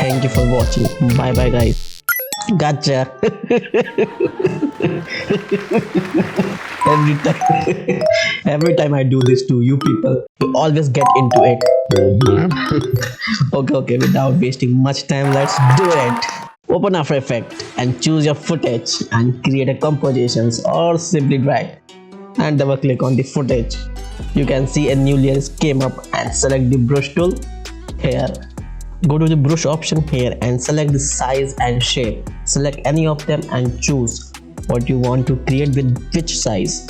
Thank you for watching. Bye bye guys. Gotcha. every time every time I do this to you people, you always get into it. Okay, without wasting much time, let's do it. Open After Effects and choose your footage and create a compositions, or simply drag and double click on the footage. You can see a new layer came up, and select the brush tool here. Go to the brush option here and select the size and shape. Select any of them and choose what you want to create with which size.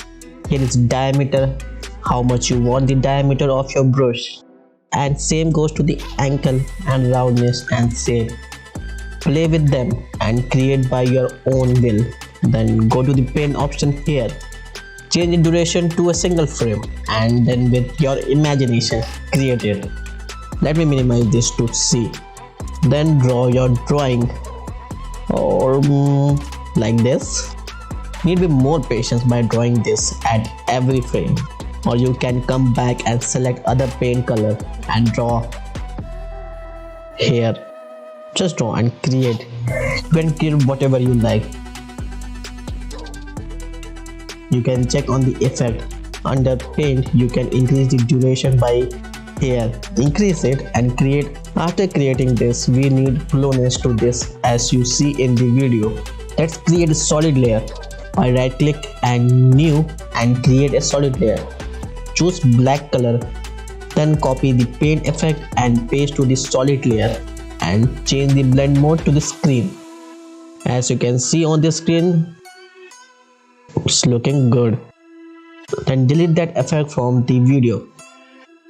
Here is diameter, how much you want the diameter of your brush, and same goes to the ankle and roundness and shape. Play with them and create by your own will. Then go to the pen option here. Change the duration to a single frame, and then with your imagination create it. Let me minimize this to see. Then draw your drawing, or like this. Need be more patience by drawing this at every frame, or you can come back and select other paint color and draw here. Just draw and create. You can create whatever you like. You can check on the effect. Under paint, you can increase the duration by here. Increase it and create. After creating this, we need flowness to this, as you see in the video. Let's create a solid layer by right click and new and create a solid layer. Choose black color, then copy the paint effect and paste to the solid layer, and change the blend mode to the screen. As you can see on the screen, it's looking good. Then delete that effect from the video.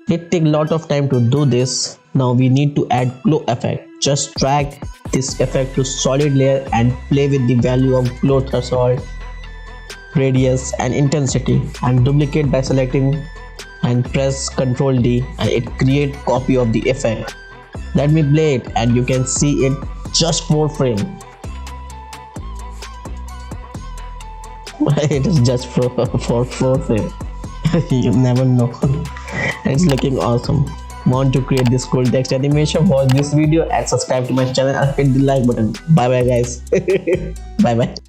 It takes a lot of time to do this. Now we need to add glow effect. Just drag this effect to solid layer and play with the value of glow threshold, radius and intensity, and duplicate by selecting and press Ctrl D, and it create copy of the effect. Let me play it and you can see it just 4 frames. It is just for 4 frames. You never know. It's looking awesome. Want to create this cool text animation? Watch this video and subscribe to my channel and hit the like button. Bye bye guys. Bye bye.